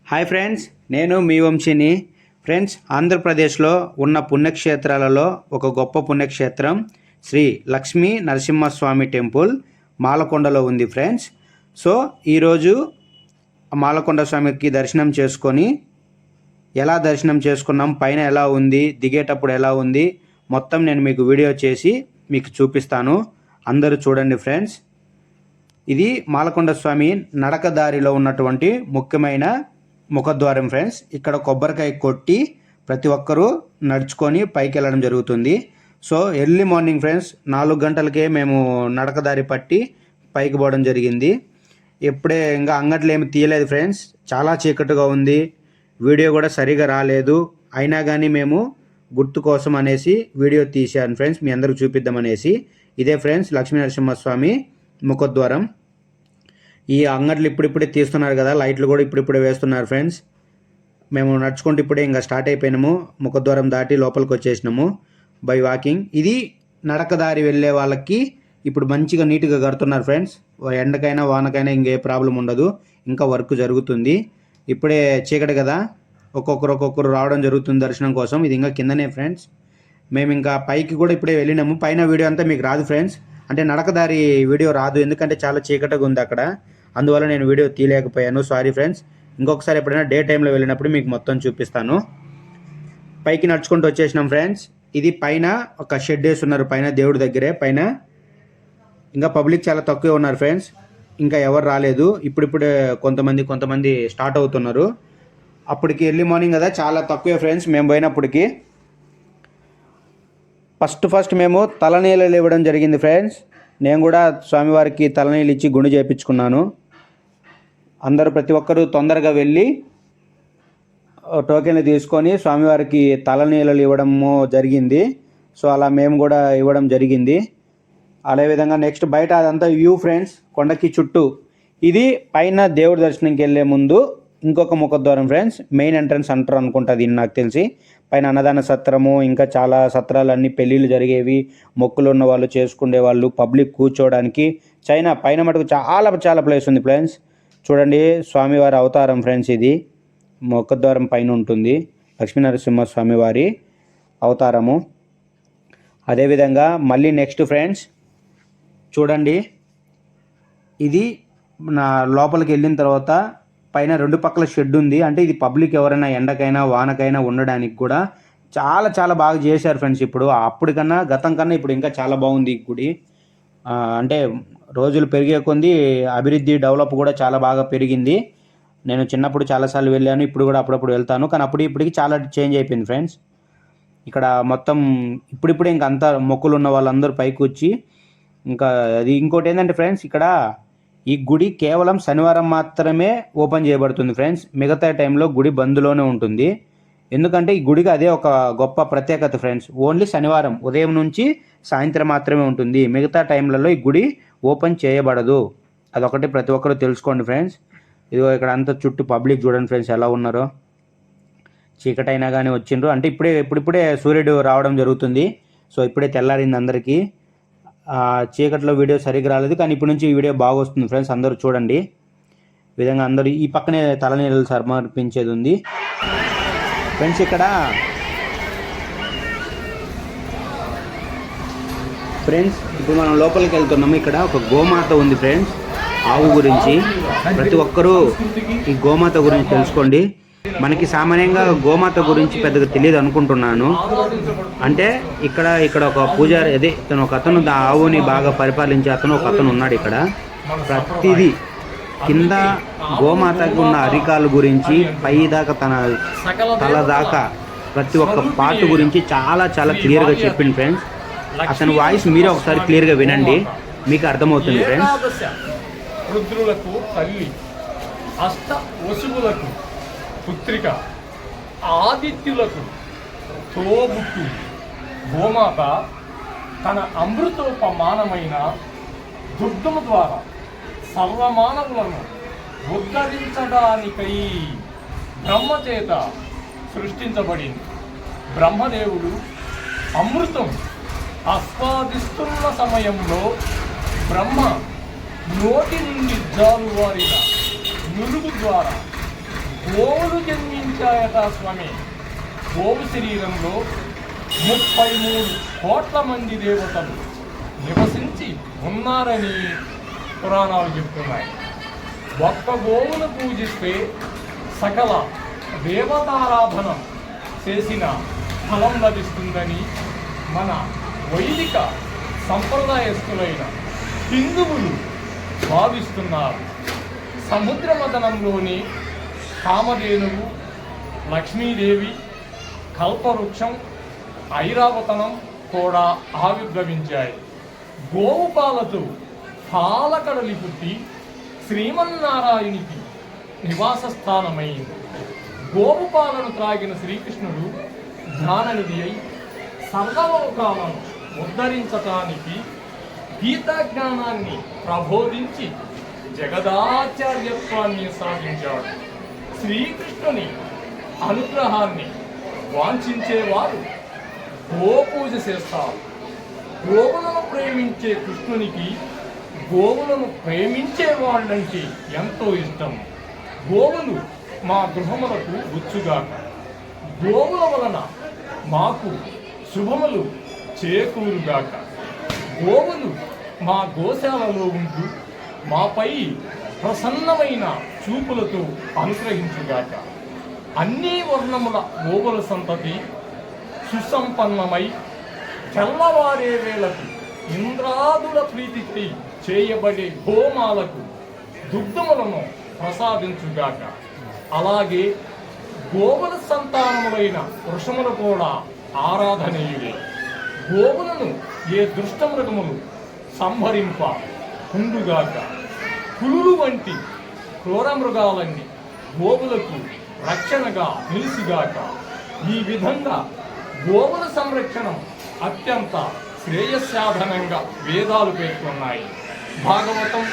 Hi friends, నేను మీ వంశీని. Friends, ఆంధ్రప్రదేశ్లో ఉన్న పుణ్యక్షేత్రాలలో ఒక గొప్ప పుణ్యక్షేత్రం శ్రీ లక్ష్మీ నరసింహస్వామి టెంపుల్ మాలకొండలో ఉంది ఫ్రెండ్స్. సో ఈరోజు మాలకొండ స్వామికి దర్శనం చేసుకొని ఎలా దర్శనం చేసుకున్నాం, పైన ఎలా ఉంది, దిగేటప్పుడు ఎలా ఉంది, మొత్తం నేను మీకు వీడియో చేసి మీకు చూపిస్తాను. అందరూ చూడండి ఫ్రెండ్స్. ఇది మాలకొండ స్వామి నడక దారిలో ఉన్నటువంటి ముఖ్యమైన ముఖద్వారం ఫ్రెండ్స్. ఇక్కడ కొబ్బరికాయ కొట్టి ప్రతి ఒక్కరూ నడుచుకొని పైకి వెళ్ళడం జరుగుతుంది. సో ఎర్లీ మార్నింగ్ ఫ్రెండ్స్ 4 గంటలకే మేము నడకదారి పట్టి పైకి పోవడం జరిగింది. ఇప్పుడే ఇంకా అంగట్లు ఏమి తీయలేదు ఫ్రెండ్స్, చాలా చీకటిగా ఉంది, వీడియో కూడా సరిగా రాలేదు. అయినా కానీ మేము గుర్తు కోసం అనేసి వీడియో తీశాను ఫ్రెండ్స్, మీ అందరికి చూపిద్దామనేసి. ఇదే ఫ్రెండ్స్ లక్ష్మీ నరసింహస్వామి ముఖద్వారం. ఈ అంగట్లు ఇప్పుడిప్పుడే తీస్తున్నారు కదా, లైట్లు కూడా ఇప్పుడిప్పుడే వేస్తున్నారు ఫ్రెండ్స్. మేము నడుచుకుంటూ ఇప్పుడే ఇంకా స్టార్ట్ అయిపోయినాము, ముఖద్వారం దాటి లోపలికి వచ్చేసినాము బై వాకింగ్. ఇది నడకదారి వెళ్ళే వాళ్ళకి ఇప్పుడు మంచిగా నీట్గా కడుతున్నారు ఫ్రెండ్స్. ఎండకైనా వానకైనా ఇంకే ప్రాబ్లం ఉండదు, ఇంకా వర్క్ జరుగుతుంది. ఇప్పుడే చీకటి కదా, ఒక్కొక్కరు రావడం జరుగుతుంది దర్శనం కోసం. ఇది ఇంకా కిందనే ఫ్రెండ్స్. మేము ఇంకా పైకి కూడా ఇప్పుడే వెళ్ళినాము. పైన వీడియో అంతా మీకు రాదు ఫ్రెండ్స్, అంటే నడకదారి వీడియో రాదు, ఎందుకంటే చాలా చీకటిగా ఉంది అక్కడ, అందువల్ల నేను వీడియో తీయలేకపోయాను, సారీ ఫ్రెండ్స్. ఇంకొకసారి ఎప్పుడైనా డే టైంలో వెళ్ళినప్పుడు మీకు మొత్తం చూపిస్తాను. పైకి నడుచుకుంటూ వచ్చేసినాం ఫ్రెండ్స్. ఇది పైన ఒక షెడ్ వేసి ఉన్నారు, పైన దేవుడి దగ్గరే పైన. ఇంకా పబ్లిక్ చాలా తక్కువ ఉన్నారు ఫ్రెండ్స్, ఇంకా ఎవరు రాలేదు. ఇప్పుడిప్పుడే కొంతమంది స్టార్ట్ అవుతున్నారు. అప్పటికి ఎర్లీ మార్నింగ్ కదా, చాలా తక్కువే ఫ్రెండ్స్ మేము పోయినప్పటికి. ఫస్ట్ మేము తలనీళ్ళు ఇవ్వడం జరిగింది ఫ్రెండ్స్. నేను కూడా స్వామివారికి తలనీళ్ళు ఇచ్చి గుండు చేయించుకున్నాను. అందరూ ప్రతి ఒక్కరూ తొందరగా వెళ్ళి టోకెన్లు తీసుకొని స్వామివారికి తలనీళ్ళు ఇవ్వడము జరిగింది. సో అలా మేము కూడా ఇవ్వడం జరిగింది. అదేవిధంగా నెక్స్ట్ బయట అదంతా వ్యూ ఫ్రెండ్స్, కొండకి చుట్టూ. ఇది పైన దేవుడి దర్శనంకి వెళ్ళే ముందు ఇంకొక ముఖద్వారం ఫ్రెండ్స్, మెయిన్ ఎంట్రన్స్ అంటారు అనుకుంటా దీన్ని నాకు తెలిసి. పైన అన్నదాన సత్రము, ఇంకా చాలా సత్రాలన్నీ పెళ్ళిళ్ళు జరిగేవి, మొక్కులు ఉన్న వాళ్ళు చేసుకునే వాళ్ళు, పబ్లిక్ కూర్చోవడానికి చైనా పైన మటుకు చాలా ప్లేస్ ఉంది ఫ్రెండ్స్. చూడండి, స్వామివారి అవతారం ఫ్రెండ్స్. ఇది ముఖద్వారం పైన ఉంటుంది లక్ష్మీనరసింహ స్వామివారి అవతారము. అదేవిధంగా మళ్ళీ నెక్స్ట్ ఫ్రెండ్స్ చూడండి, ఇది నా లోపలికి వెళ్ళిన తర్వాత పైన 2 పక్కల షెడ్ ఉంది. అంటే ఇది పబ్లిక్ ఎవరైనా ఎండకైనా వానకైనా ఉండడానికి కూడా చాలా బాగా చేశారు ఫ్రెండ్స్. ఇప్పుడు అప్పటికన్నా గతం కన్నా ఇప్పుడు ఇంకా చాలా బాగుంది ఈ గుడి. అంటే రోజులు పెరిగే కొద్దీ అభివృద్ధి డెవలప్ కూడా చాలా బాగా పెరిగింది. నేను చిన్నప్పుడు చాలాసార్లు వెళ్ళాను, ఇప్పుడు కూడా అప్పుడప్పుడు వెళ్తాను, కానీ ఇప్పటికి చాలా చేంజ్ అయిపోయింది ఫ్రెండ్స్. ఇక్కడ మొత్తం ఇప్పుడిప్పుడే ఇంకా అంతా మొక్కులు ఉన్న వాళ్ళందరూ పైకి వచ్చి, ఇంకా అది ఇంకోటి ఏంటంటే ఫ్రెండ్స్, ఇక్కడ ఈ గుడి కేవలం శనివారం మాత్రమే ఓపెన్ చేయబడుతుంది ఫ్రెండ్స్. మిగతా టైంలో గుడి బంద్లోనే ఉంటుంది. ఎందుకంటే ఈ గుడికి అదే ఒక గొప్ప ప్రత్యేకత ఫ్రెండ్స్. ఓన్లీ శనివారం ఉదయం నుంచి సాయంత్రం మాత్రమే ఉంటుంది, మిగతా టైంలలో ఈ గుడి ఓపెన్ చేయబడదు. అదొకటి ప్రతి ఒక్కరూ తెలుసుకోండి ఫ్రెండ్స్. ఇదిగో ఇక్కడ అంతా చుట్టూ పబ్లిక్ చూడండి ఫ్రెండ్స్ ఎలా ఉన్నారో. చీకటైనా కానీ వచ్చిండ్రు, అంటే ఇప్పుడిప్పుడే సూర్యుడు రావడం జరుగుతుంది. సో ఇప్పుడే తెల్లారింది అందరికీ. చీకట్లో వీడియో సరిగ్గా రాలేదు, కానీ ఇప్పటి నుంచి ఈ వీడియో బాగా వస్తుంది ఫ్రెండ్స్. అందరూ చూడండి. ఈ విధంగా అందరూ ఈ పక్కనే తలనీళ్ళు సమర్పించేది ఉంది ఫ్రెండ్స్. ఇక్కడ ఫ్రెండ్స్ ఇప్పుడు మనం లోపలికి వెళ్తున్నాము. ఇక్కడ ఒక గోమాత ఉంది ఫ్రెండ్స్, ఆవు గురించి. ప్రతి ఒక్కరూ ఈ గోమాత గురించి తెలుసుకోండి. మనకి సామాన్యంగా గోమాత గురించి పెద్దగా తెలియదు అనుకుంటున్నాను. అంటే ఇక్కడ ఒక పూజారి, అదే ఒక అతను ఆవుని బాగా పరిపాలించే ఒక అతను ఉన్నాడు ఇక్కడ. ప్రతిదీ కింద గోమాతకి ఉన్న అరికాలు గురించి పై దాకా తల దాకా ప్రతి ఒక్క పార్ట్ గురించి చాలా క్లియర్గా చెప్పింది ఫ్రెండ్స్. అతని వాయిస్ మీరే ఒకసారి క్లియర్గా వినండి, మీకు అర్థమవుతుంది ఫ్రెండ్స్. రుద్రులకు తల్లి, అష్ట వసువులకు పుత్రిక, ఆదిత్యులకు తోబుట్టు గోమాత తన అమృతోపమానమైన దుగ్ధము ద్వారా సర్వమానవులను ఉద్ధరించడానికై బ్రహ్మచేత సృష్టించబడింది. బ్రహ్మదేవుడు అమృతం ఆస్వాదిస్తున్న సమయంలో బ్రహ్మ నోటి నుండి జాలువారిన నులుగు ద్వారా గోవుల కాచాయత స్వామి గోవు శరీరంలో 33 కోట్ల మంది దేవతలు నివసించి ఉన్నారని పురాణాలు చెప్తున్నాయి. ఒక్క గోవును పూజిస్తే సకల దేవతారాధన చేసిన ఫలం లభిస్తుందని మన వైదిక సంప్రదాయస్తులైన హిందువులు భావిస్తున్నారు. సముద్ర మదనంలోని కామధేనువు, లక్ష్మీదేవి, కల్పవృక్షం, ఐరావతనం కూడా ఆవిర్భవించాయి. గోవు పాలతో పాలకడలి పుట్టి శ్రీమన్నారాయణునికి నివాస స్థానమైంది. గోవు పాలను త్రాగిన శ్రీకృష్ణుడు జ్ఞాననిధి అయి సర్వలోకాలను ఉద్ధరించటానికి గీతా జ్ఞానాన్ని ప్రబోధించి జగదాచార్యత్వాన్ని సాధించాడు. శ్రీకృష్ణుని అనుగ్రహాన్ని వాంఛించేవారు గోపూజ చేస్తారు. గోవులను ప్రేమించే కృష్ణునికి గోవులను ప్రేమించే వాళ్ళంటే ఎంతో ఇష్టం. గోవులు మా గృహములకు వచ్చుగాక. గోవుల వలన మాకు శుభములు చేకూరుగాక. గోవులు మా గోశాలలో ఉంటూ మాపై ప్రసన్నమైన చూపులతో అనుగ్రహించుగాక. అన్ని వర్ణముల గోవుల సంతతి సుసంపన్నమై తెల్లవారే వేళకు ఇంద్రాదుల ప్రీతికి చేయబడే హోమాలకు దుగ్ధములను ప్రసాదించుగాక. అలాగే గోవుల సంతానములైన వృషములు కూడా ఆరాధనీయులే. గోవులను ఏ దుష్టమృగములు సంహరింప కుండుగాక. పులులు వంటి క్రూర మృగాలన్నీ గోవులకు రక్షణగా నిలిసిగాక. ఈ విధంగా గోవుల సంరక్షణం అత్యంత శ్రేయస్సాధనంగా వేదాలు పేర్కొన్నాయి. భాగవతం